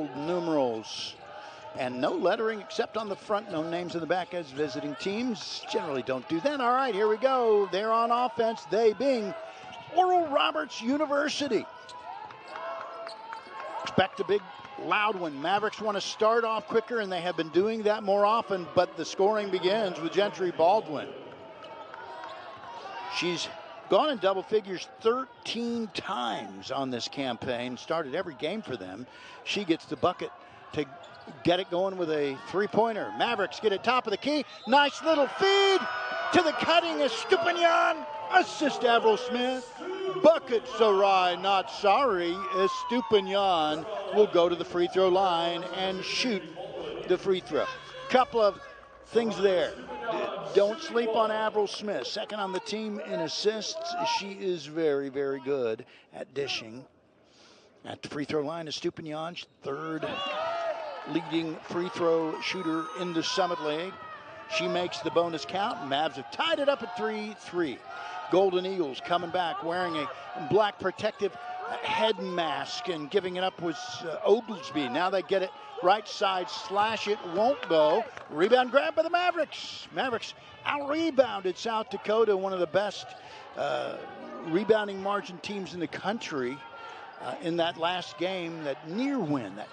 gold numerals. And no lettering except on the front, no names in the back as visiting teams. Generally don't do that. All right, here we go. They're on offense, they being Oral Roberts University. Expect a big, loud one. Mavericks want to start off quicker, and they have been doing that more often, but the scoring begins with Gentry Baldwin. She's gone in double figures 13 times on this campaign, started every game for them. She gets the bucket to get it going with a three-pointer. Mavericks get it top of the key. Nice little feed to the cutting Estupin. Assist Avril Smith. Bucket Sarai, not sorry. Estupin will go to the free throw line and shoot the free throw. Couple of things there. Don't sleep on Avril Smith. Second on the team in assists. She is very, very good at dishing. At the free throw line, Estupin, third leading free throw shooter in the Summit League. She makes the bonus count. Mavs have tied it up at 3-3. Golden Eagles coming back wearing a black protective head mask, and giving it up was Oglesby. Now they get it right side, slash it, won't go. Rebound grab by the Mavericks. Mavericks out-rebounded South Dakota, one of the best rebounding margin teams in the country in that last game, that near win, that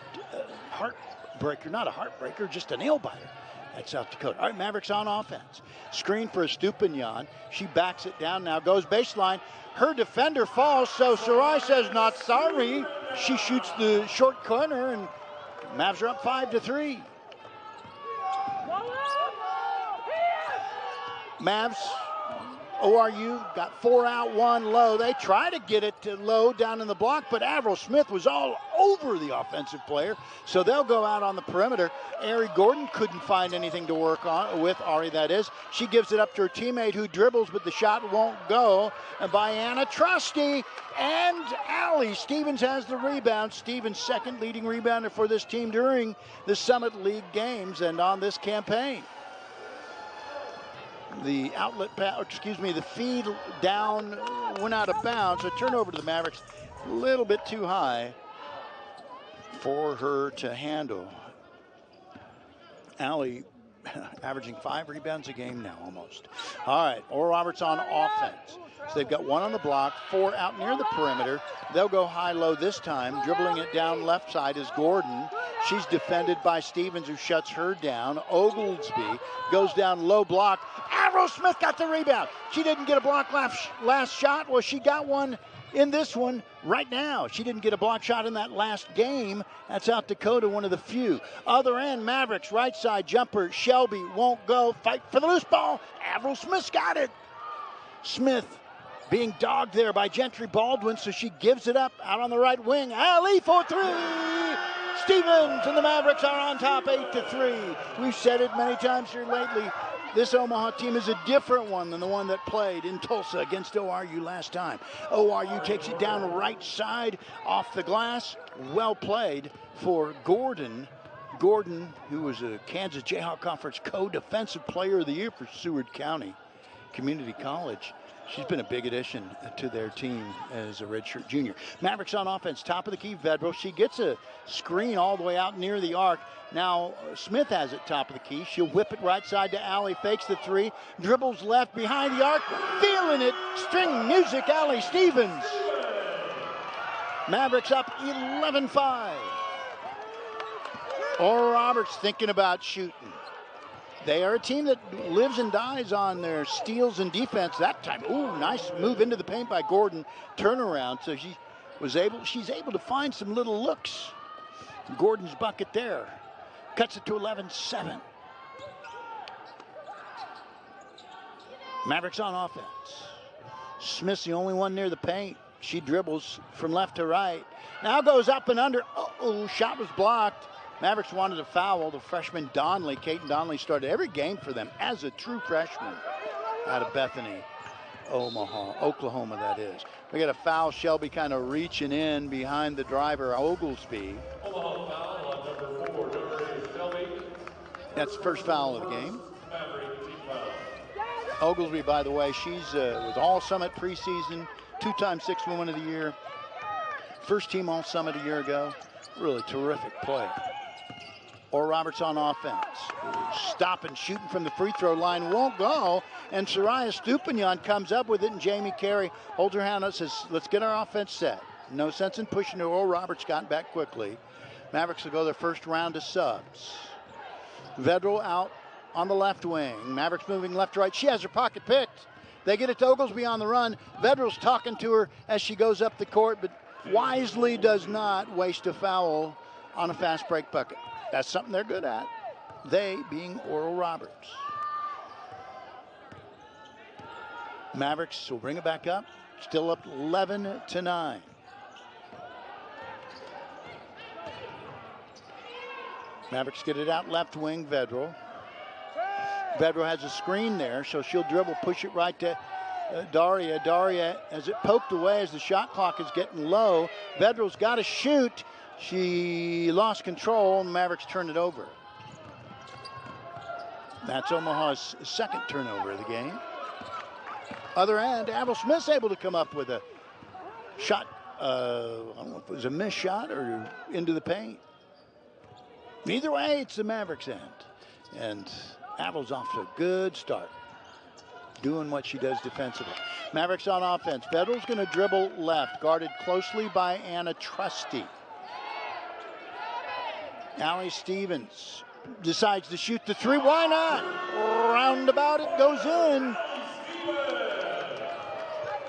heartbreaker, not a heartbreaker, just a nail-biter at South Dakota. All right, Mavericks on offense. Screen for Estupin. She backs it down now, goes baseline. Her defender falls, so Sarai says not sorry. She shoots the short corner, and Mavs are up 5-3. Mavs, ORU got 4 out, 1 low. They try to get it to low down in the block, but Avril Smith was all over the offensive player, so they'll go out on the perimeter. Ari Gordon couldn't find anything to work on with, Ari that is. She gives it up to her teammate who dribbles, but the shot won't go. And by Anna Trusty, and Allie Stevens has the rebound. Stevens, second leading rebounder for this team during the Summit League games and on this campaign. The the feed down went out of bounds. So turnover to the Mavericks, a little bit too high for her to handle. Allie averaging 5 rebounds a game now almost. All right, Oral Roberts on offense. So they've got 1 on the block, 4 out near the perimeter. They'll go high-low this time. Dribbling it down left side is Gordon. She's defended by Stevens, who shuts her down. Oglesby goes down low block. Avril Smith got the rebound. She didn't get a block last shot. Well, she got one in this one right now. She didn't get a block shot in that last game. That's South Dakota, one of the few. Other end, Mavericks, right side jumper. Shelby won't go. Fight for the loose ball. Avril Smith's got it. Smith being dogged there by Gentry Baldwin, so she gives it up out on the right wing. Ali for 3. Stevens and the Mavericks are on top 8-3. We've said it many times here lately. This Omaha team is a different one than the one that played in Tulsa against ORU last time. ORU takes it down right side off the glass. Well played for Gordon. Gordon, who was a Kansas Jayhawk Conference co-defensive player of the year for Seward County Community College. She's been a big addition to their team as a redshirt junior. Mavericks on offense, top of the key, Vedro. She gets a screen all the way out near the arc. Now Smith has it top of the key. She'll whip it right side to Allie, fakes the 3, dribbles left behind the arc, feeling it, string music, Allie Stevens. Mavericks up 11-5. Oral Roberts thinking about shooting. They are a team that lives and dies on their steals and defense that time. Ooh, nice move into the paint by Gordon. Turnaround, so she's able to find some little looks. Gordon's bucket there. Cuts it to 11-7. Mavericks on offense. Smith's the only one near the paint. She dribbles from left to right. Now goes up and under. Uh-oh, shot was blocked. Mavericks wanted a foul. The freshman Donnelly, Caton Donnelly, started every game for them as a true freshman out of Bethany, Oklahoma, that is. We got a foul. Shelby kind of reaching in behind the driver, Oglesby. That's the first foul of the game. Oglesby, by the way, she's was all Summit preseason, 2-time 6th Woman of the Year. First team All-Summit a year ago. Really terrific player. Oral Roberts on offense. Stopping, shooting from the free throw line, won't go. And Soraya Estupin comes up with it, and Jamie Carey holds her hand up and says, let's get our offense set. No sense in pushing her. Oral Roberts got back quickly. Mavericks will go their first round of subs. Vedral out on the left wing. Mavericks moving left to right. She has her pocket picked. They get it to Oglesby on the run. Vedral's talking to her as she goes up the court, but wisely does not waste a foul on a fast break bucket. That's something they're good at. They being Oral Roberts. Mavericks will bring it back up. Still up 11-9. Mavericks get it out left wing, Vedral. Vedral has a screen there, so she'll dribble, push it right to Daria. Daria, as it poked away as the shot clock is getting low. Vedral's got to shoot. She lost control, and the Mavericks turn it over. That's Omaha's second turnover of the game. Other end, Avril Smith's able to come up with a shot. I don't know if it was a missed shot or into the paint. Either way, it's the Mavericks' end. And Avril's off to a good start, doing what she does defensively. Mavericks on offense. Vedral's going to dribble left, guarded closely by Anna Trusty. Allie Stevens decides to shoot the three. Why not? Roundabout it goes in.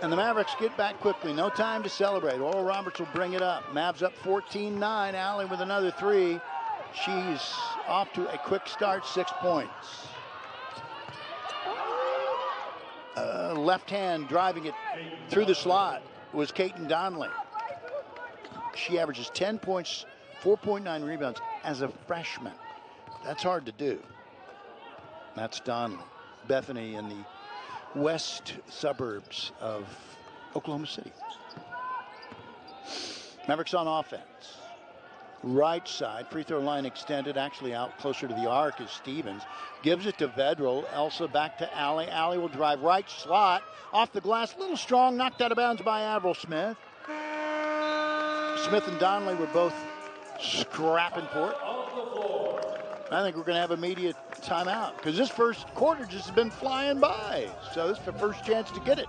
And the Mavericks get back quickly. No time to celebrate. Oral Roberts will bring it up. Mavs up 14-9. Allie with another three. She's off to a quick start, 6 points. Left hand driving it through the slot was Caton Donnelly. She averages 10 points, 4.9 rebounds as a freshman. That's hard to do. That's Donnelly. Bethany in the west suburbs of Oklahoma City. Mavericks on offense. Right side, free throw line extended, actually out closer to the arc is Stevens. Gives it to Vedral. Elsa back to Allie. Allie will drive right slot. Off the glass, a little strong, knocked out of bounds by Avril Smith. Smith and Donnelly were both scrapping for it. I think we're going to have a media timeout because this first quarter just has been flying by. So this is the first chance to get it.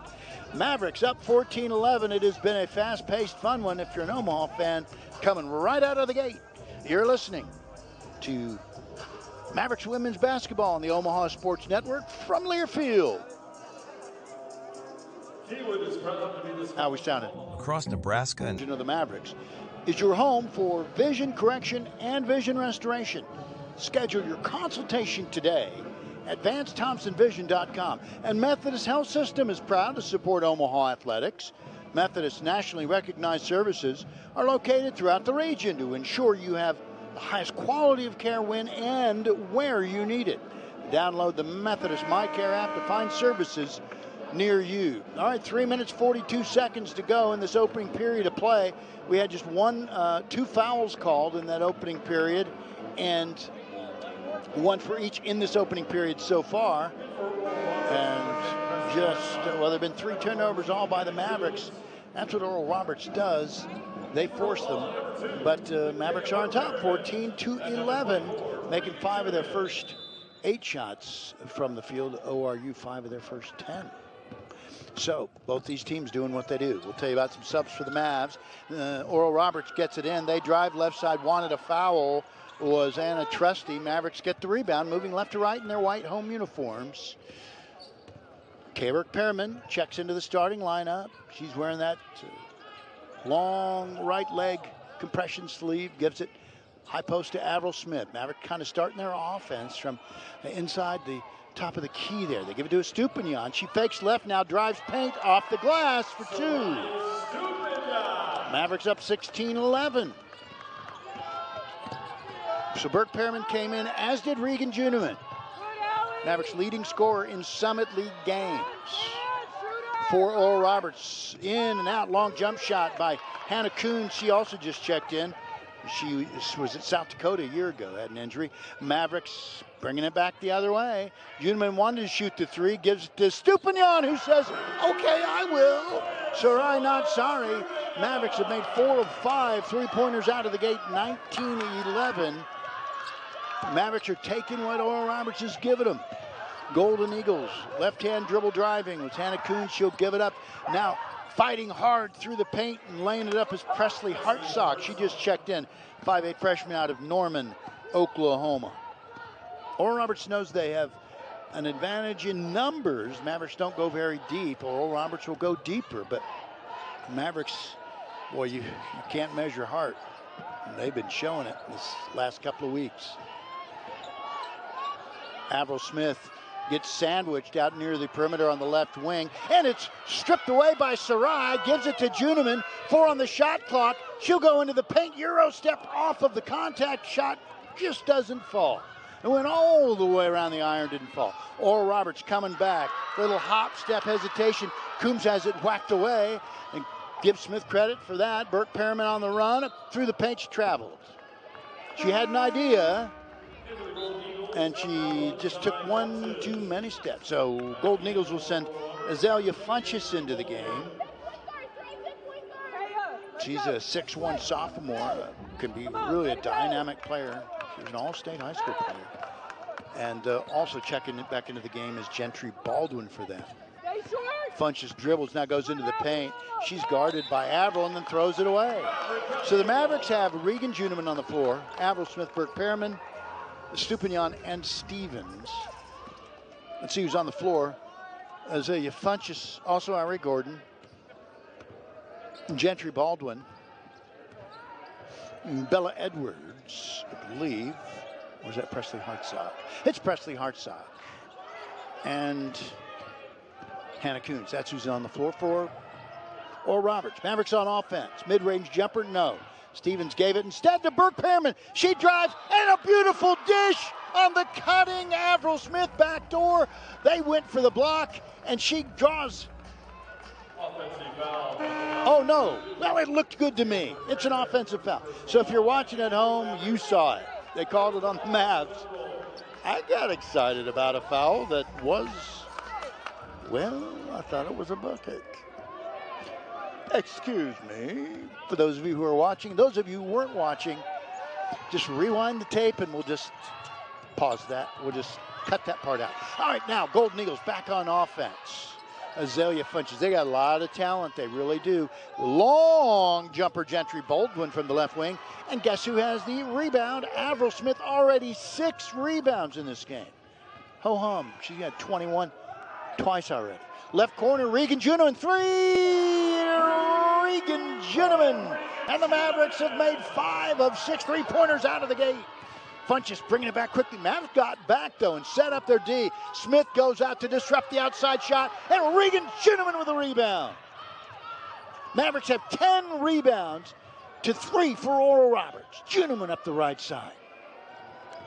Mavericks up 14-11. It has been a fast-paced, fun one if you're an Omaha fan, coming right out of the gate. You're listening to Mavericks women's basketball on the Omaha Sports Network from Learfield. How we sounded. Across Nebraska and of the Mavericks is your home for vision correction and vision restoration. Schedule your consultation today at VanceThompsonVision.com. And Methodist Health System is proud to support Omaha athletics. Methodist nationally recognized services are located throughout the region to ensure you have the highest quality of care when and where you need it. Download the Methodist MyCare app to find services near you. All right, 3 minutes, 42 seconds to go in this opening period of play. We had just two fouls called in that opening period, and one for each in this opening period so far. And there have been 3 turnovers all by the Mavericks. That's what Oral Roberts does. They force them, but Mavericks are on top, 14-11, making 5 of their first 8 shots from the field. ORU 5 of their first 10. So both these teams doing what they do. We'll tell you about some subs for the Mavs. Oral Roberts gets it in. They drive left side, wanted a foul. Was Anna Trusty. Mavericks get the rebound, moving left to right in their white home uniforms. Kayrick Perriman checks into the starting lineup. She's wearing that long right leg compression sleeve, gives it high post to Avril Smith. Maverick kind of starting their offense from inside the top of the key there. They give it to Estupin. She fakes left, now drives paint off the glass for 2. Mavericks up 16-11. So Burke Perriman came in, as did Regan Juneman. Mavericks leading scorer in Summit League games. For Oral Roberts, in and out, long jump shot by Hannah Kuhn. She also just checked in. She was at South Dakota a year ago, had an injury. Mavericks bringing it back the other way. Juneman wanted to shoot the three, gives it to Estupin, who says, okay, I will. Sarai not sorry. Mavericks have made 4 of 5 three-pointers out of the gate, 19-11. Mavericks are taking what Oral Roberts has given them. Golden Eagles, left-hand dribble driving with Hannah Kuhn. She'll give it up. Now, fighting hard through the paint and laying it up is Presley Hartsock. She just checked in, 5'8" freshman out of Norman, Oklahoma. Oral Roberts knows they have an advantage in numbers. Mavericks don't go very deep. Oral Roberts will go deeper, but Mavericks, boy, you can't measure heart. And they've been showing it this last couple of weeks. Avril Smith gets sandwiched out near the perimeter on the left wing, and it's stripped away by Sarai, gives it to Juneman, 4 on the shot clock. She'll go into the paint, Euro step off of the contact shot, just doesn't fall. It went all the way around the iron, didn't fall. Oral Roberts coming back, little hop, step, hesitation. Coombs has it whacked away, and give Smith credit for that. Burke Perriman on the run, through the paint she travels. She had an idea, and she just took one too many steps. So Golden Eagles will send Azalea Funchess into the game. She's a 6'1" sophomore, can be really a dynamic player. She was an all-state high school player. And also checking it back into the game is Gentry Baldwin for them. Funchess dribbles, now goes into the paint. She's guarded by Avril and then throws it away. So the Mavericks have Regan Juneman on the floor, Avril Smith, Burke Perriman, Estupin, and Stevens. Let's see who's on the floor. Azalea Funchess, also Ari Gordon, Gentry Baldwin, Bella Edwards, I believe. Or is that Presley Hartsock? It's Presley Hartsock. And Hannah Kuhn. That's who's on the floor for Oral Roberts. Mavericks on offense. Mid-range jumper, no. Stevens gave it instead to Burke Perriman. She drives, and a beautiful dish on the cutting Avril Smith backdoor. They went for the block, and she draws. Oh, no. Well, it looked good to me. It's an offensive foul. So if you're watching at home, you saw it. They called it on the Mavs. I got excited about a foul that was, well, I thought it was a bucket. Excuse me. For those of you who are watching, those of you who weren't watching, just rewind the tape and we'll just pause that. We'll just cut that part out. All right, now Golden Eagles back on offense. Azalea Funchess. They got a lot of talent. They really do. Long jumper, Gentry Baldwin from the left wing. And guess who has the rebound? Avril Smith, already 6 rebounds in this game. Ho-hum. She got 21 twice already. Left corner, Regan Juneman, 3! Regan Juneman. And the Mavericks have made 5 of 6 three-pointers out of the gate. Funchess bringing it back quickly. Mavericks got back, though, and set up their D. Smith goes out to disrupt the outside shot, and Regan Juneman with a rebound. Mavericks have 10 rebounds to 3 for Oral Roberts. Juneman up the right side.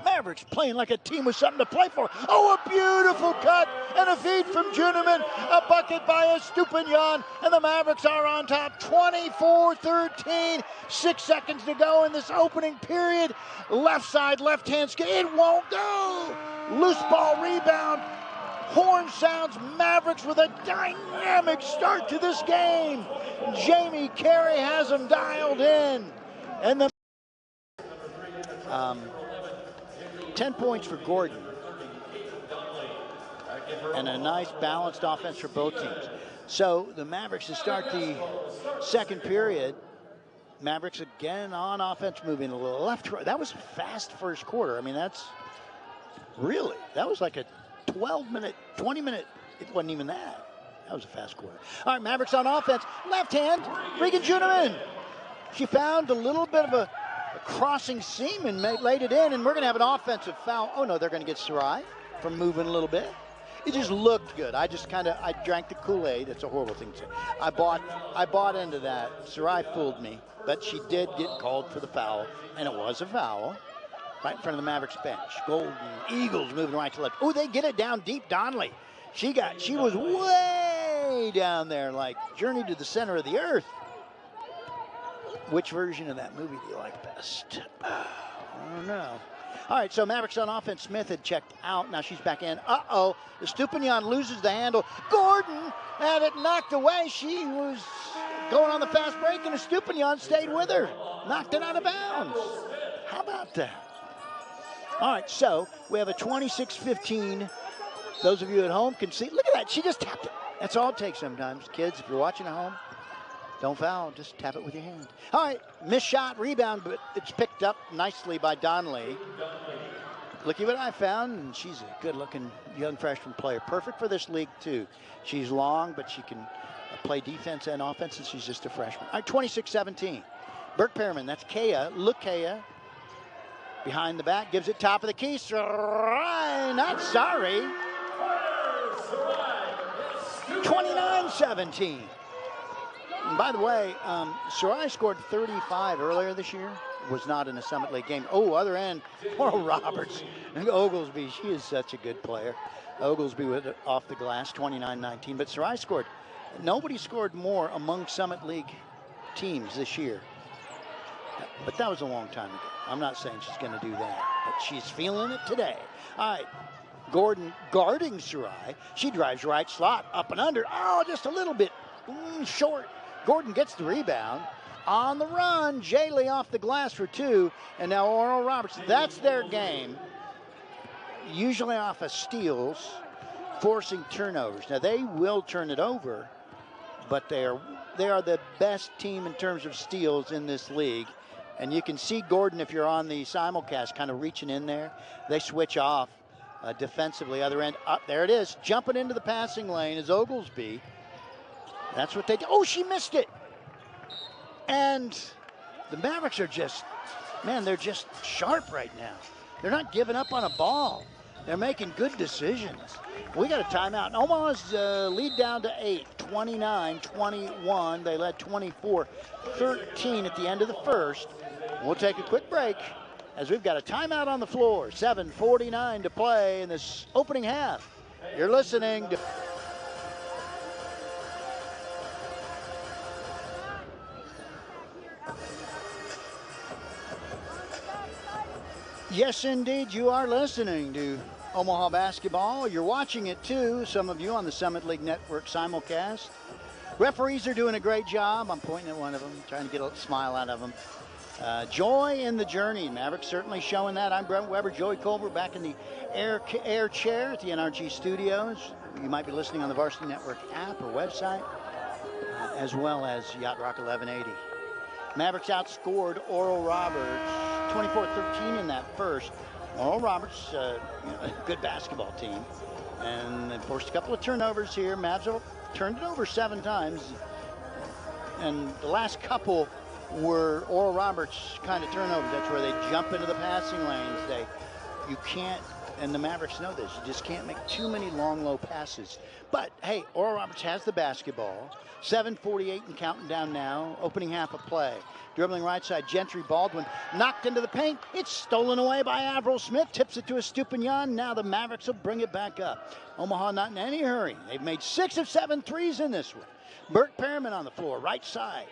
Mavericks playing like a team with something to play for. Oh, a beautiful cut and a feed from Juneman. A bucket by Estupin, and the Mavericks are on top, 24-13. 6 seconds to go in this opening period. Left side, left-hand skate. It won't go. Loose ball rebound. Horn sounds. Mavericks with a dynamic start to this game. Jamie Carey has them dialed in. And the 10 points for Gordon. And a nice balanced offense for both teams. So the Mavericks to start the second period. Mavericks again on offense, moving a little left. That was a fast first quarter. I mean, that was like a 12-minute, 20-minute. It wasn't even that. That was a fast quarter. All right, Mavericks on offense. Left hand, Regan Juneman. She found a little bit of a crossing seam and laid it in, and we're going to have an offensive foul. Oh, no, they're going to get Sarai from moving a little bit. It just looked good. I drank the Kool-Aid. It's a horrible thing to say. I bought into that. Sarai fooled me, but she did get called for the foul, and it was a foul right in front of the Mavericks bench. Golden Eagles moving right to left. Oh, they get it down deep. Donnelly. She was way down there, like Journey to the Center of the Earth. Which version of that movie do you like best? I don't know. All right, so Mavericks on offense. Smith had checked out. Now she's back in. Uh-oh. Estupin loses the handle. Gordon had it knocked away. She was going on the fast break, and Estupin stayed with her. Knocked it out of bounds. How about that? All right, so we have a 26-15. Those of you at home can see. Look at that. She just tapped it. That's all it takes sometimes. Kids, if you're watching at home, don't foul, just tap it with your hand. All right, missed shot, rebound, but it's picked up nicely by Donnelly. Looky what I found, and she's a good-looking young freshman player. Perfect for this league, too. She's long, but she can play defense and offense, and she's just a freshman. All right, 26-17. Burke Perriman, that's Kea. Look, Kea. Behind the back, gives it top of the key. Sarai, not sorry. 29-17. And by the way, Sarai scored 35 earlier this year. Was not in a Summit League game. Oh, other end, Oral Roberts. And Oglesby, she is such a good player. Oglesby with it off the glass, 29-19. But Sarai scored. Nobody scored more among Summit League teams this year. But that was a long time ago. I'm not saying she's going to do that, but she's feeling it today. All right, Gordon guarding Sarai. She drives right slot, up and under. Oh, just a little bit short. Gordon gets the rebound. On the run, Jaylee off the glass for two. And now Oral Roberts, that's their game. Usually off of steals, forcing turnovers. Now they will turn it over, but they are the best team in terms of steals in this league. And you can see Gordon, if you're on the simulcast, kind of reaching in there. They switch off defensively, other end. Up there it is, jumping into the passing lane is Oglesby. That's what they do. Oh, she missed it. And the Mavericks are just, man, they're just sharp right now. They're not giving up on a ball. They're making good decisions. We got a timeout. Omaha's lead down to 8, 29-21. They led 24-13 at the end of the first. We'll take a quick break as we've got a timeout on the floor. 7:49 to play in this opening half. You're listening to... Yes, indeed, you are listening to Omaha basketball. You're watching it, too, some of you on the Summit League Network simulcast. Referees are doing a great job. I'm pointing at one of them, trying to get a smile out of them. Joy in the journey. Mavericks certainly showing that. I'm Brent Weber, Joey Colbert, back in the air chair at the NRG studios. You might be listening on the Varsity Network app or website, as well as Yacht Rock 1180. Mavericks outscored Oral Roberts 24-13 in that first. Oral Roberts, a good basketball team, and they forced a couple of turnovers here. Mavs have turned it over 7 times, and the last couple were Oral Roberts kind of turnovers. That's where they jump into the passing lanes. You can't, and the Mavericks know this, you just can't make too many long, low passes. But, hey, Oral Roberts has the basketball. 7:48 and counting down now. Opening half of play. Dribbling right side, Gentry Baldwin knocked into the paint. It's stolen away by Avril Smith. Tips it to Estupin. Now the Mavericks will bring it back up. Omaha not in any hurry. They've made 6 of 7 threes in this one. Burke Perriman on the floor, right side.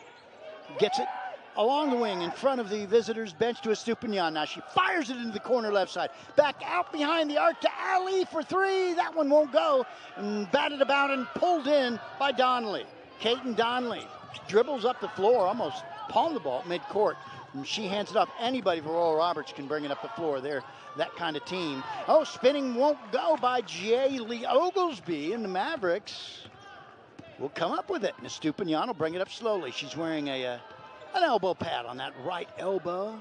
Gets it along the wing in front of the visitors' bench to Estupin. Now she fires it into the corner left side. Back out behind the arc to Ali for 3. That one won't go. And batted about and pulled in by Donnelly. Caton Donnelly dribbles up the floor, almost palmed the ball at midcourt. And she hands it off. Anybody for Oral Roberts can bring it up the floor. They're that kind of team. Oh, spinning won't go by Jaylee Oglesby, and the Mavericks will come up with it. And Estupin will bring it up slowly. She's wearing an elbow pad on that right elbow.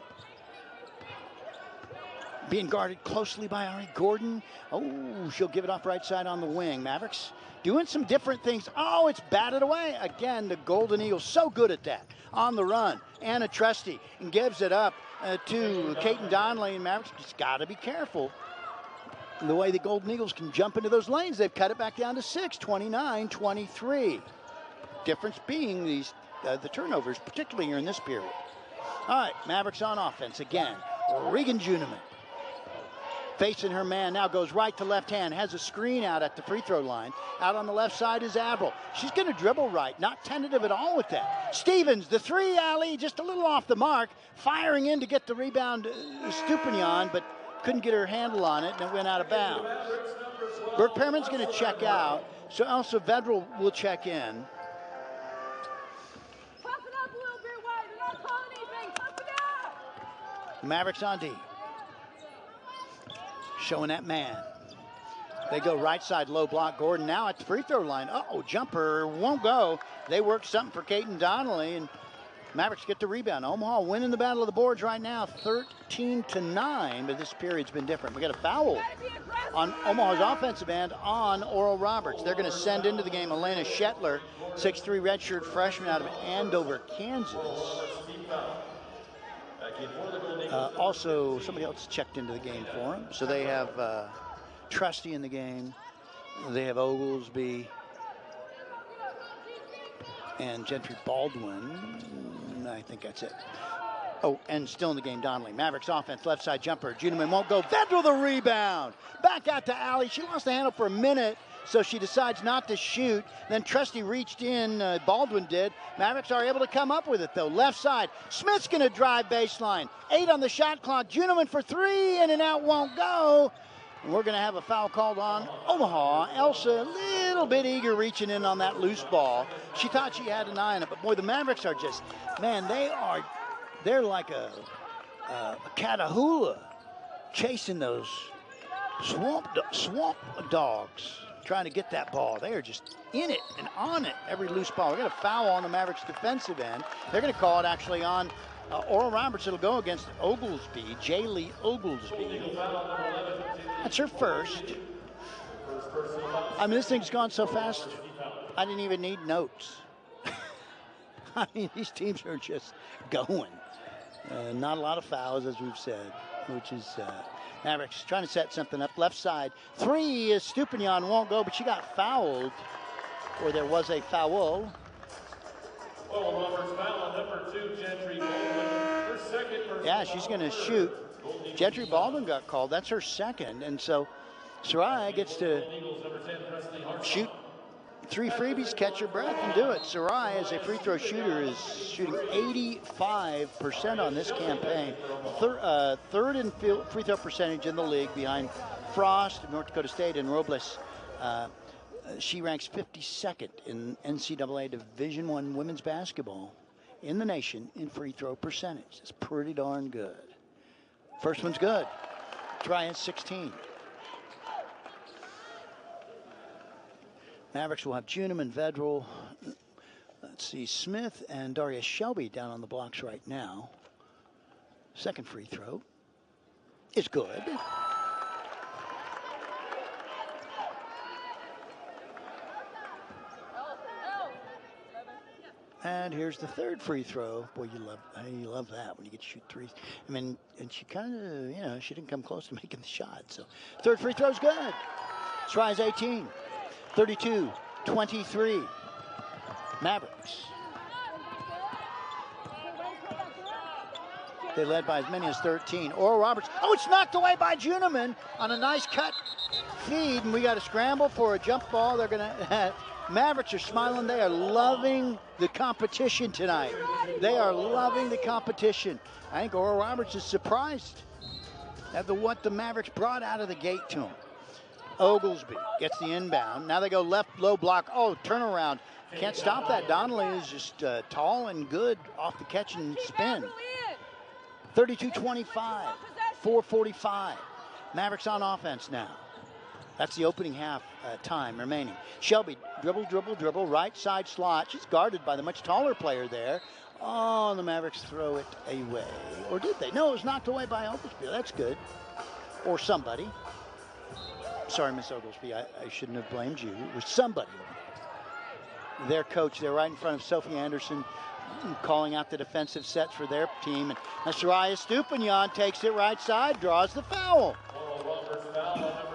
Being guarded closely by Ari Gordon. Oh, she'll give it off right side on the wing. Mavericks doing some different things. Oh, it's batted away. Again, the Golden Eagles, so good at that. On the run, Anna Trusty, and gives it up to Caton Donnelly, and Mavericks just got to be careful. The way the Golden Eagles can jump into those lanes, they've cut it back down to 6, 29-23. Difference being the turnovers, particularly here in this period. All right, Mavericks on offense again. Regan Juneman. Facing her man now, goes right to left hand, has a screen out at the free throw line. Out on the left side is Avril. She's going to dribble right, not tentative at all with that. Stevens, the three alley, just a little off the mark, firing in to get the rebound, Estupin, but couldn't get her handle on it, and it went out of bounds. Burke Pearman's going to check out, so Elsa Vedral will check in. Mavericks on D. Showing that man. They go right side, low block. Gordon now at the free throw line. Uh-oh, jumper won't go. They work something for Caton Donnelly, and Mavericks get the rebound. Omaha winning the battle of the boards right now, 13-9, but this period's been different. We got a foul on Omaha's offensive end on Oral Roberts. They're going to send into the game Elena Shetler, 6'3" redshirt freshman out of Andover, Kansas. Also, somebody else checked into the game for them. So they have Trusty in the game. They have Oglesby and Gentry Baldwin. I think that's it. Oh, and still in the game, Donnelly. Mavericks offense, left side jumper. Juneman won't go. Vedral the rebound. Back out to Allie. She lost the handle for a minute, so she decides not to shoot. Then Trusty reached in, Baldwin did. Mavericks are able to come up with it, though. Left side, Smith's going to drive baseline. 8 on the shot clock. Juneman for 3, in and out, won't go. And we're going to have a foul called on Omaha. Elsa, a little bit eager reaching in on that loose ball. She thought she had an eye on it, but boy, the Mavericks are just, man, they're like a Catahoula chasing those swamp dogs, trying to get that ball. They are just in it and on it, every loose ball. We're going to foul on the Mavericks defensive end. They're going to call it actually on Oral Roberts. It'll go against Oglesby, Jaylee Oglesby. That's her first. I mean, this thing's gone so fast, I didn't even need notes. I mean, these teams are just going. Not a lot of fouls, as we've said, which is Mavericks trying to set something up. Left side, 3 is Stupinian, won't go, but she got fouled, or there was a foul. Yeah, she's going to shoot. Gentry Baldwin got called. That's her second, and so Sarai gets to shoot 3 freebies, catch your breath, and do it. Sarai, as a free throw shooter, is shooting 85% on this campaign. Third in free throw percentage in the league, behind Frost of North Dakota State and Robles. She ranks 52nd in NCAA Division I women's basketball in the nation in free throw percentage. It's pretty darn good. First one's good. Try at 16. Mavericks will have Juneman, Vedral, let's see, Smith and Daria Shelby down on the blocks right now. Second free throw is good. And here's the third free throw. Boy, you love that when you get to shoot 3s. I mean, and she kind of, she didn't come close to making the shot. So third free throw's good. Tries 18. 32-23. Mavericks. They led by as many as 13. Oral Roberts. Oh, it's knocked away by Juneman on a nice cut feed, and we got a scramble for a jump ball. They're going to Mavericks are smiling. They are loving the competition tonight. They are loving the competition. I think Oral Roberts is surprised at what the Mavericks brought out of the gate to him. Oglesby gets the inbound. Now they go left, low block. Oh, turnaround. Can't stop that. Donnelly is just tall and good off the catch and spin. 32-25, 4:45. Mavericks on offense now. That's the opening half time remaining. Shelby, dribble, right side slot. She's guarded by the much taller player there. Oh, and the Mavericks throw it away. Or did they? No, it was knocked away by Oglesby. That's good. Or somebody. Sorry, Miss Oglesby, I shouldn't have blamed you. It was somebody over there. Their coach, they're right in front of Sophie Anderson, calling out the defensive sets for their team. And Soraya Stupinian takes it right side, draws the foul.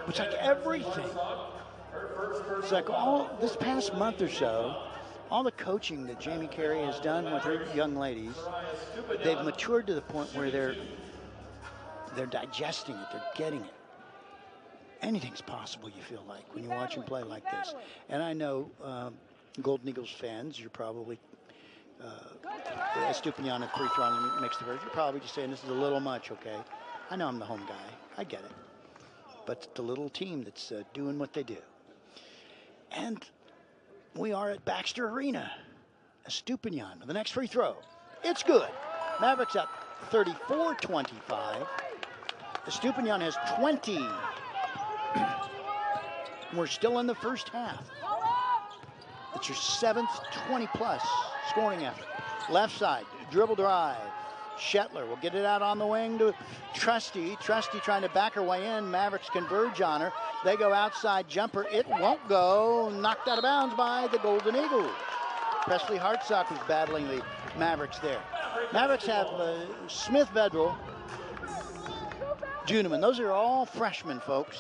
It's like everything. It's like all this past month or so, all the coaching that Jamie Carey has done with her young ladies, they've matured to the point where they're digesting it, they're getting it. anything's possible, you feel like, when you watch him play like this. And I know Golden Eagles fans, you're probably, Estupin at free throw line makes the first. You're probably just saying this is a little much, okay? I know I'm the home guy. I get it. But it's the little team that's doing what they do. And we are at Baxter Arena. Estupin with the next free throw. It's good. Mavericks up 34-25. Estupin has 20. We're still in the first half. It's your 7th 20-plus scoring effort. Left side, dribble drive. Shetler will get it out on the wing to Trusty. Trusty trying to back her way in. Mavericks converge on her. They go outside jumper. It won't go. Knocked out of bounds by the Golden Eagles. Presley Hartsock was battling the Mavericks there. Mavericks have Smith, Vedral, Juneman. Those are all freshmen, folks.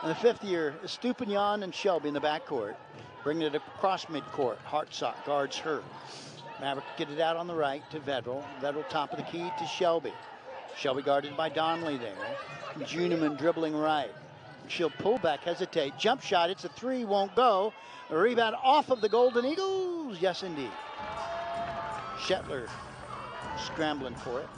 In the 5th year, Estupin and Shelby in the backcourt. Bringing it across midcourt. Hartsock guards her. Maverick get it out on the right to Vedral. Vedral top of the key to Shelby. Shelby guarded by Donnelly there. Juneman dribbling right. She'll pull back, hesitate. Jump shot, it's a 3, won't go. A rebound off of the Golden Eagles. Yes, indeed. Shetler scrambling for it.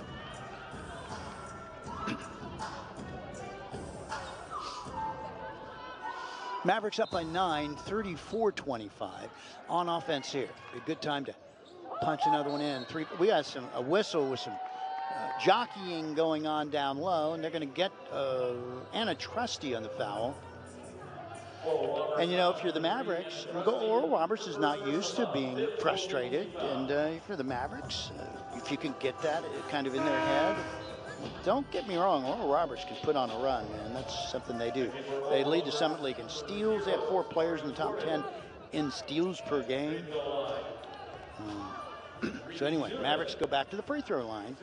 Mavericks up by 9, 34-25 on offense here. A good time to punch another one in. We got a whistle with some jockeying going on down low, and they're going to get Anna Trusty on the foul. And you know, if you're the Mavericks, Oral Roberts is not used to being frustrated, and if you're the Mavericks, if you can get that kind of in their head. Don't get me wrong, Oral Roberts can put on a run, man. That's something they do. They lead the Summit League in steals. They have 4 players in the top 10 in steals per game. So anyway, Mavericks go back to the free throw line.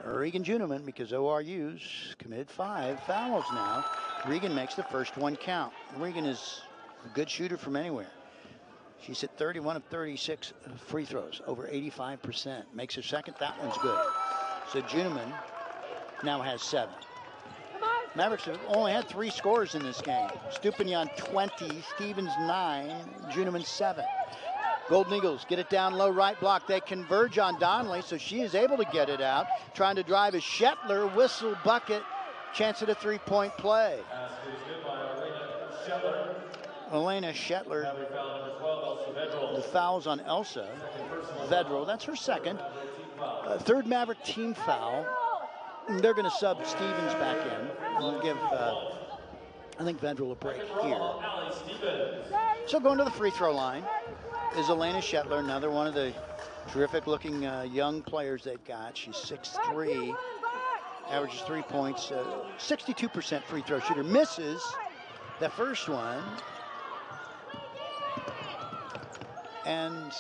Regan Juneman, because ORU's committed 5 fouls now. Regan makes the first one count. Regan is a good shooter from anywhere. She's hit 31 of 36 free throws, over 85%. Makes her second, that one's good. So Juneman now has 7. Mavericks have only had 3 scores in this game. Estupin 20, Stevens 9, Juneman 7. Golden Eagles get it down low, right block. They converge on Donnelly, so she is able to get it out. Trying to drive is Shetler, whistle, bucket, chance at a 3-point play. Elena Shetler, the foul's on Elsa Vedral. That's her second. 3rd Maverick team foul. They're going to sub Stevens back in and give, I think, Vedral a break here. So going to the free throw line is Elena Shetler, another one of the terrific-looking young players they've got. She's 6'3", averages 3 points, 62% free throw shooter. Misses the first one and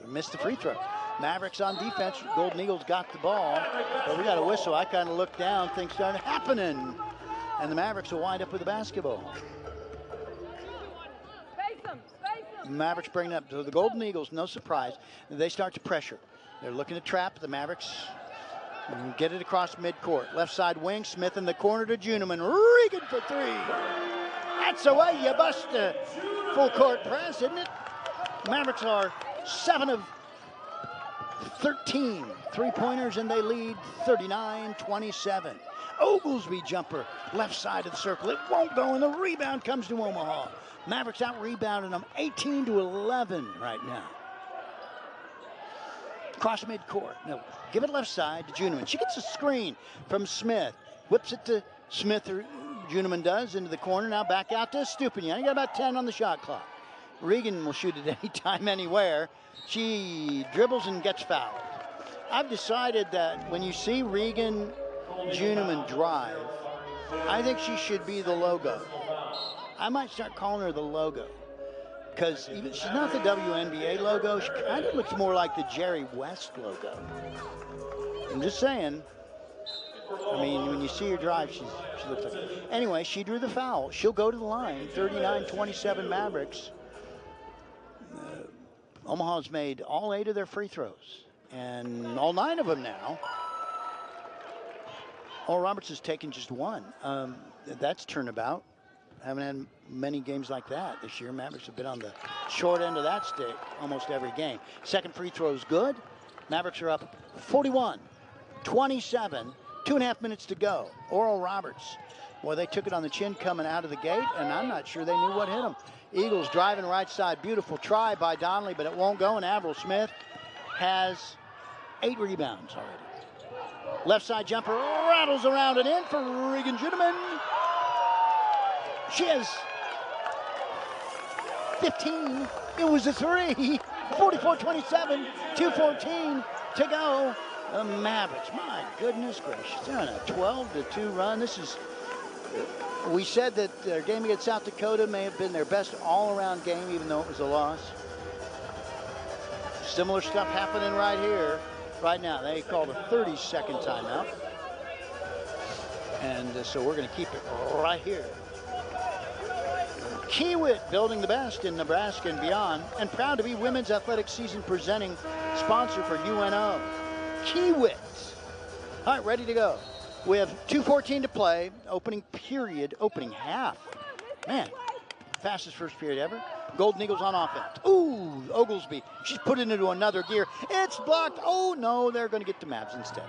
missed the free throw. Mavericks on defense. Golden Eagles got the ball, but we got a whistle. I kind of looked down, things started happening, and the Mavericks will wind up with the basketball. Mavericks bring it up. So the Golden Eagles, no surprise, they start to pressure. They're looking to trap the Mavericks. Get it across midcourt. Left side wing, Smith in the corner to Juneman. Regan for 3. That's the way you bust a full court press, isn't it? Mavericks are 7 of 13 3-pointers, and they lead 39-27. Oglesby jumper, left side of the circle. It won't go, and the rebound comes to Omaha. Mavericks out-rebounding them 18-11 right now. Cross midcourt. No, give it left side to Juneman. She gets a screen from Smith. Whips it to Smith, or Juneman does, into the corner. Now back out to Estupin. You got about 10 on the shot clock. Regan will shoot it any time, anywhere. She dribbles and gets fouled. I've decided that when you see Regan Juneman drive, I think she should be the logo. I might start calling her the logo, because even she's not the WNBA logo. She kind of looks more like the Jerry West logo. I'm just saying. I mean, when you see her drive, she looks like. Anyway, she drew the foul. She'll go to the line. 39-27 Mavericks. Omaha's made all 8 of their free throws, and all 9 of them now. Oral Roberts has taken just one. That's turnabout. Haven't had many games like that this year. Mavericks have been on the short end of that stick almost every game. Second free throw is good. Mavericks are up 41-27. 2.5 minutes to go. Oral Roberts. Boy, they took it on the chin coming out of the gate, and I'm not sure they knew what hit them. Eagles driving right side. Beautiful try by Donnelly, but it won't go, and Avril Smith has 8 rebounds already. Left side jumper rattles around and in for Regan Judeman. She has 15. It was a 3. 44-27. 2:14 to go. The Mavericks, my goodness gracious, they're on a 12-2 run. This is, we said that their game against South Dakota may have been their best all-around game, even though it was a loss. Similar stuff happening right here, right now. They called a 30-second timeout. And so we're going to keep it right here. Kiewit building the best in Nebraska and beyond, and proud to be Women's Athletics Season presenting sponsor for UNO. Kiewit. All right, ready to go. We have 2:14 to play. Opening period, opening half. Man, fastest first period ever. Golden Eagles on offense. Ooh, Oglesby. She's put it into another gear. It's blocked. Oh, no, they're going to get the Mavs instead.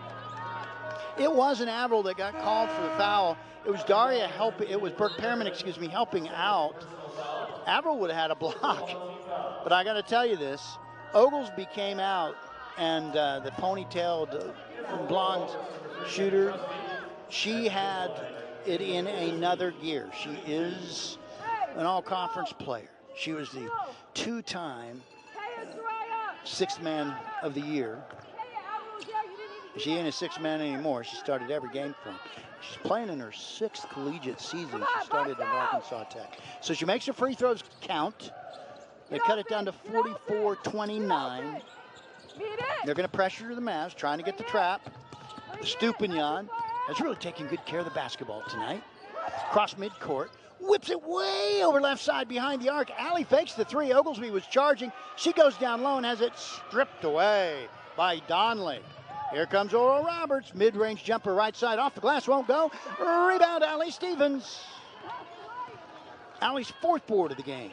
It wasn't Avril that got called for the foul. It was Daria helping. It was Burke Pearman, helping out. Avril would have had a block. But I got to tell you this. Oglesby came out, and the ponytailed blonde shooter, she had it in another gear. She is an all-conference player. She was the 2-time sixth man of the year. She ain't a sixth man anymore. She started every game for him. She's playing in her 6th collegiate season. She started in Arkansas Tech. So she makes her free throws count. They cut it down to 44-29. They're going to pressure the Mavs, trying to get the trap. Estupin has really taken good care of the basketball tonight. Cross midcourt. Whips it way over left side behind the arc. Allie fakes the 3. Oglesby was charging. She goes down low and has it stripped away by Donnelly. Here comes Oral Roberts. Mid-range jumper right side off the glass. Won't go. Rebound, Allie Stevens. Allie's 4th board of the game.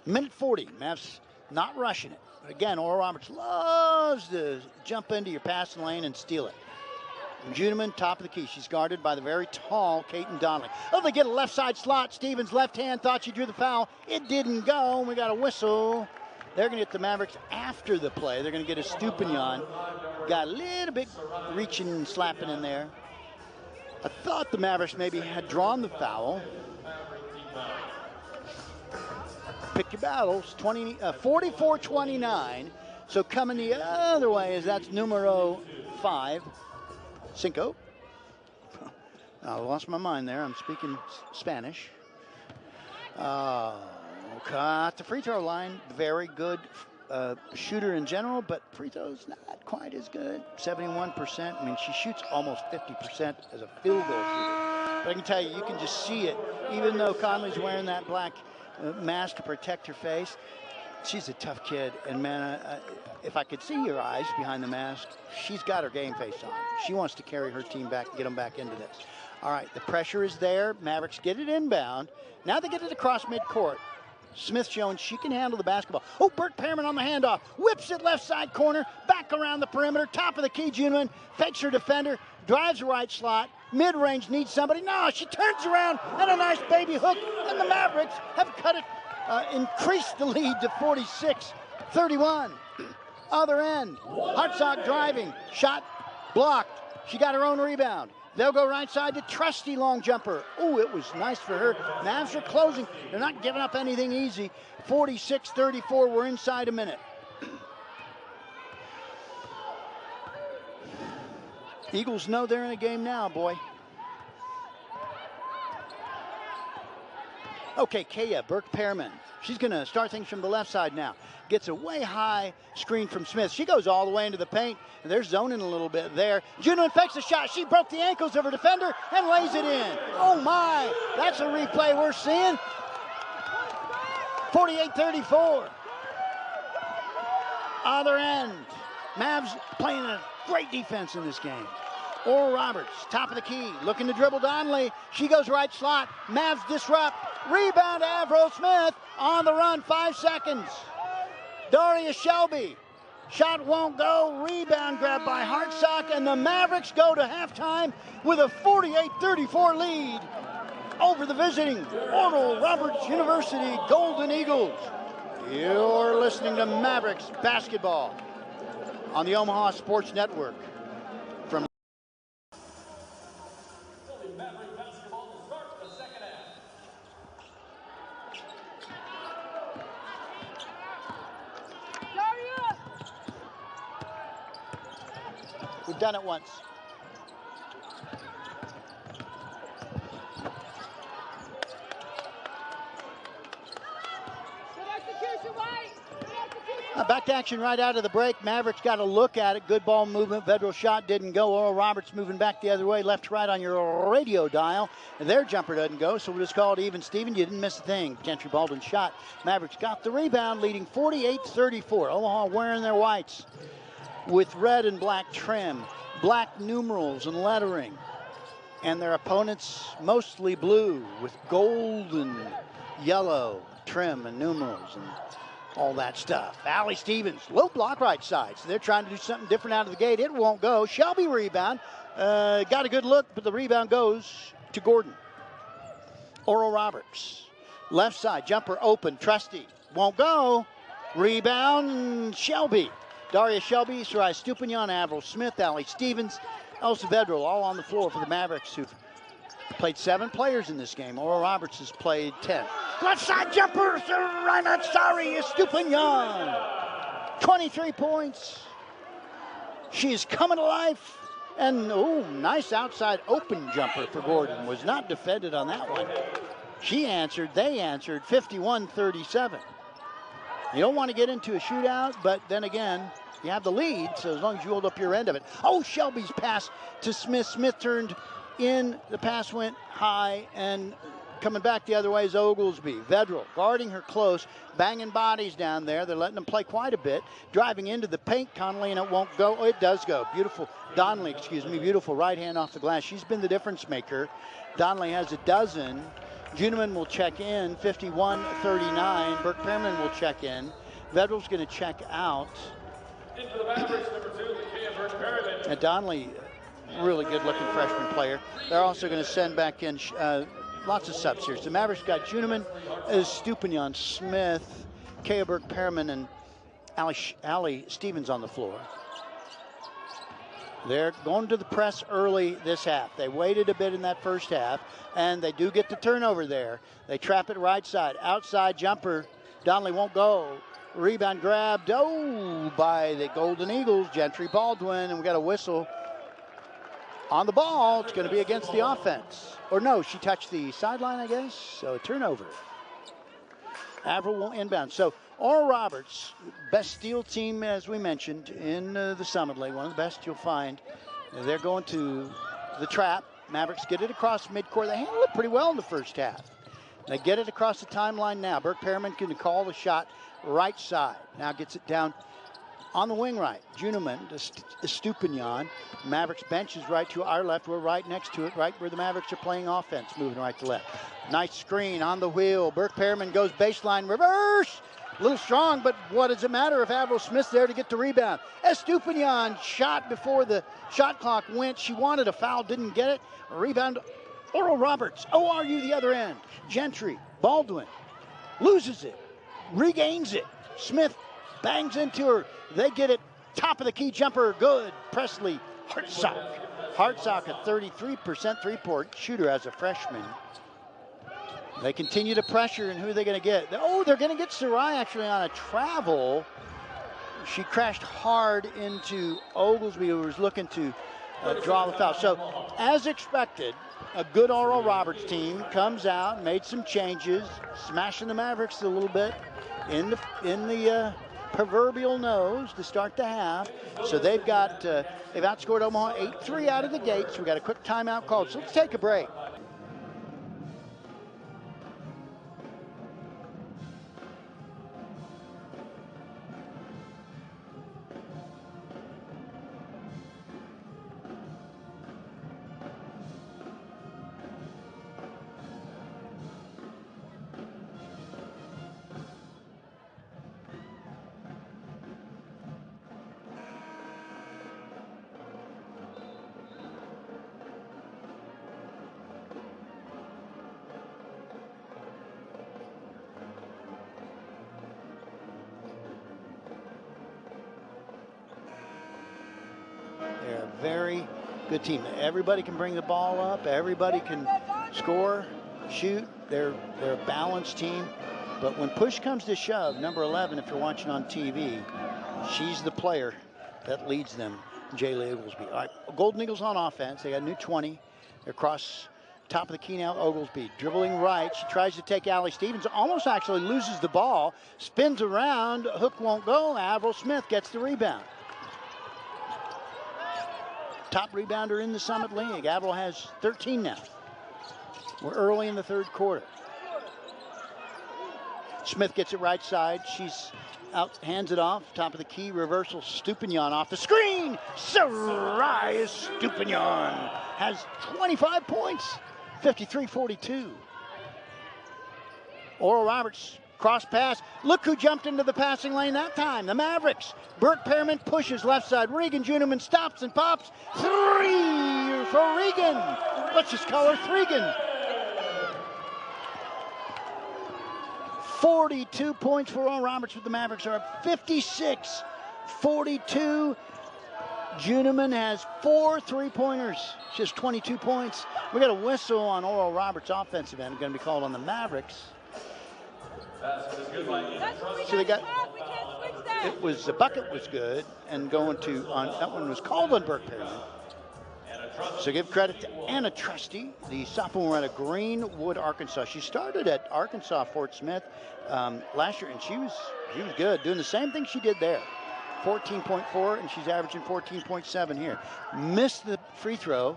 Minute 40. Mavs not rushing it. But again, Oral Roberts loves to jump into your passing lane and steal it. Judeman, top of the key. She's guarded by the very tall Caton Donnelly. Oh, they get a left side slot. Stevens left hand thought she drew the foul. It didn't go. We got a whistle. They're going to get the Mavericks after the play. They're going to get a Estupin. Got a little bit reaching and slapping in there. I thought the Mavericks maybe had drawn the foul. Pick your battles. 44-29. So coming the other way is that's numero 5. Cinco. I lost my mind there. I'm speaking Spanish. At the free throw line, very good shooter in general, but free throws not quite as good. 71%. I mean, she shoots almost 50% as a field goal shooter. But I can tell you, you can just see it. Even though Conley's wearing that black mask to protect her face, she's a tough kid. And man, if I could see your eyes behind the mask, she's got her game face on. She wants to carry her team back and get them back into this. All right, the pressure is there. Mavericks get it inbound. Now they get it across midcourt. Smith showing she can handle the basketball. Oh, Burke Pearman on the handoff. Whips it left side corner. Back around the perimeter. Top of the key, Juneman. Fakes her defender. Drives the right slot. Mid-range needs somebody. No, she turns around and a nice baby hook. And the Mavericks have cut it, increased the lead to 46-31. Other end. Hartzog driving. Shot blocked. She got her own rebound. They'll go right side to Trusty, long jumper. Oh, it was nice for her. Mavs are closing. They're not giving up anything easy. 46-34, we're inside a minute. Eagles know they're in a game now, boy. Okay, Kaya, Burke Pearman. She's going to start things from the left side now. Gets a way high screen from Smith. She goes all the way into the paint. And they're zoning a little bit there. Juneman fakes a shot. She broke the ankles of her defender and lays it in. Oh, my. That's a replay we're seeing. 48-34. Other end. Mavs playing a great defense in this game. Oral Roberts, top of the key, looking to dribble Donnelly. She goes right slot. Mavs disrupt. Rebound Avril Smith on the run, 5 seconds. Daria Shelby. Shot won't go. Rebound grab by Hartsock, and the Mavericks go to halftime with a 48-34 lead over the visiting Oral Roberts University Golden Eagles. You're listening to Mavericks basketball on the Omaha Sports Network. From Maverick basketball to start the second half. We've done it once. Back to action right out of the break. Mavericks got a look at it. Good ball movement. Vedral shot didn't go. Oral Roberts moving back the other way, left to right on your radio dial. And their jumper doesn't go, so we'll just call it even. Steven, you didn't miss a thing. Gentry Baldwin shot. Mavericks got the rebound, leading 48-34. Omaha wearing their whites with red and black trim, black numerals and lettering. And their opponents mostly blue with gold and yellow trim and numerals and all that stuff. Allie Stevens, low block right side. So they're trying to do something different out of the gate. It won't go. Shelby rebound. Got a good look, but the rebound goes to Gordon. Oral Roberts. Left side, jumper open. Trusty. Won't go. Rebound, Shelby. Daria Shelby, Sarai Stupinian, Avril Smith, Allie Stevens, Elsa Vedral, all on the floor for the Mavericks, who've played 7 players in this game. Oral Roberts has played 10. Left side jumper, Sarai Stupinian. 23 points. She's coming to life. And, nice outside open jumper for Gordon. Was not defended on that one. She answered, they answered, 51-37. You don't want to get into a shootout, but then again, you have the lead, so as long as you hold up your end of it. Oh, Shelby's pass to Smith. Smith turned in. The pass went high, and coming back the other way is Oglesby. Vedral guarding her close, banging bodies down there. They're letting them play quite a bit. Driving into the paint, Connolly, and it won't go. Oh, it does go. Beautiful. Donnelly, beautiful right hand off the glass. She's been the difference maker. Donnelly has a dozen. Juneman will check in, 51-39. Burke Pearman will check in. Vedral's going to check out. Into the Mavericks, number 2, Burke Pearman. And Donnelly, really good-looking freshman player. They're also going to send back in lots of subs here. So Mavericks got Juneman, Estupin, Smith, Kaya Burke Pearman, and Allie Stevens on the floor. They're going to the press early this half. They waited a bit in that first half, and they do get the turnover there. They trap it right side. Outside jumper. Donnelly won't go. Rebound grabbed, by the Golden Eagles, Gentry Baldwin, and we got a whistle on the ball. It's going to be against the offense. Or no, she touched the sideline, I guess. So a turnover. Avril will inbound. So Oral Roberts, best steal team, as we mentioned, in the Summit League, one of the best you'll find. They're going to the trap. Mavericks get it across midcourt. They handle it pretty well in the first half. They get it across the timeline now. Burke Pearman can call the shot right side. Now gets it down on the wing right. Juneman to Stupinian. Mavericks bench is right to our left. We're right next to it, right where the Mavericks are playing offense, moving right to left. Nice screen on the wheel. Burke Pearman goes baseline reverse. A little strong, but what does it matter if Avril Smith's there to get the rebound? Estupinian shot before the shot clock went. She wanted a foul, didn't get it. A rebound, Oral Roberts. ORU the other end. Gentry, Baldwin, loses it, regains it. Smith bangs into her. They get it. Top of the key jumper, good. Presley Hartsock. Hartsock, a 33% three-point shooter as a freshman. They continue to pressure, and who are they going to get? Oh, they're going to get Sarai actually on a travel. She crashed hard into Oglesby, who was looking to draw the foul. So, as expected, a good Oral Roberts team comes out, made some changes, smashing the Mavericks a little bit in the proverbial nose to start the half. So they've outscored Omaha 8-3 out of the gate. So we got a quick timeout called. So let's take a break. very good team. Everybody can bring the ball up. Everybody can score, shoot. They're a balanced team. But when push comes to shove, number 11, if you're watching on TV, she's the player that leads them, Jaylee Oglesby. All right, Golden Eagles on offense. They got a new 20. They're across top of the key now. Oglesby dribbling right. She tries to take Allie Stevens. Almost actually loses the ball. Spins around. Hook won't go. Avril Smith gets the rebound. Top rebounder in the Summit League. Avril has 13 now. We're early in the third quarter. Smith gets it right side. She's out, hands it off. Top of the key, reversal. Estupin off the screen. Soraya Estupin has 25 points. 53-42. Oral Roberts, cross pass. Look who jumped into the passing lane that time. The Mavericks. Burke Pearman pushes left side. Regan Juneman stops and pops. 3 for Regan. Let's just call her Threegan. 42 points for Oral Roberts, with the Mavericks are up 56-42. Juneman has 4 3-pointers, just 22 points. We got a whistle on Oral Roberts' offensive end, going to be called on the Mavericks. So they got, it was, the bucket was good, and going to, that one was called on Burke Pearman. So give credit to Anna Trusty, the sophomore out of Greenwood, Arkansas. She started at Arkansas Fort Smith last year, and she was good, doing the same thing she did there. 14.4, and she's averaging 14.7 here. Missed the free throw.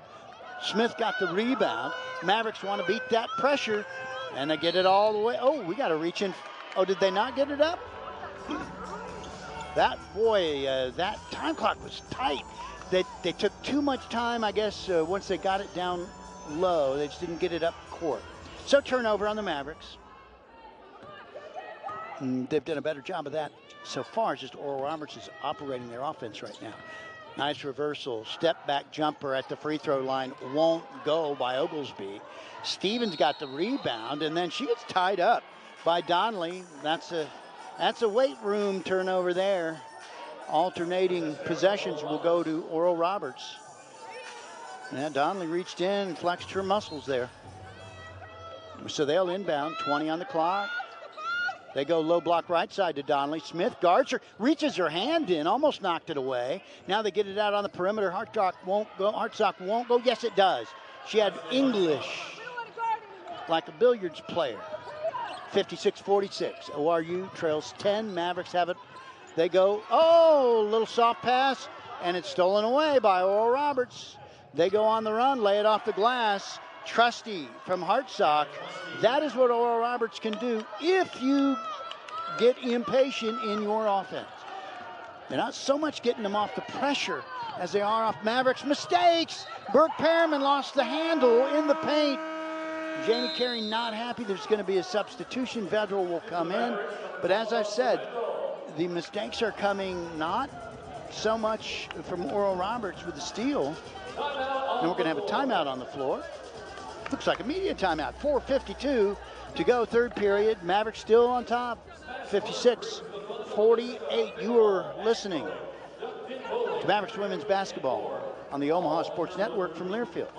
Smith got the rebound. Mavericks want to beat that pressure, and they get it all the way. Oh, we got to reach in. Oh, did they not get it up? That time clock was tight. They took too much time, I guess, once they got it down low. They just didn't get it up court. So turnover on the Mavericks. They've done a better job of that so far. It's just Oral Roberts is operating their offense right now. Nice reversal. Step back jumper at the free throw line. Won't go by Oglesby. Stevens got the rebound, and then she gets tied up by Donnelly. That's a weight room turnover there. Alternating possessions will go to Oral Roberts. Yeah, Donnelly reached in and flexed her muscles there. So they'll inbound, 20 on the clock. They go low block right side to Donnelly. Smith guards her, reaches her hand in, almost knocked it away. Now they get it out on the perimeter. Hartsock won't go. Yes, it does. She had English, like a billiards player. 56-46. ORU trails 10. Mavericks have it. They go, oh, little soft pass, and it's stolen away by Oral Roberts. They go on the run, lay it off the glass. Trusty from Hartsock. That is what Oral Roberts can do if you get impatient in your offense. They're not so much getting them off the pressure as they are off Mavericks. Mistakes! Burke Pearman lost the handle in the paint. Jamie Carey not happy. There's going to be a substitution. Vedral will come in. But as I've said, the mistakes are coming not so much from Oral Roberts with the steal. Then we're going to have a timeout on the floor. Looks like a media timeout. 4:52 to go, third period. Mavericks still on top, 56-48. You are listening to Mavericks women's basketball on the Omaha Sports Network from Learfield.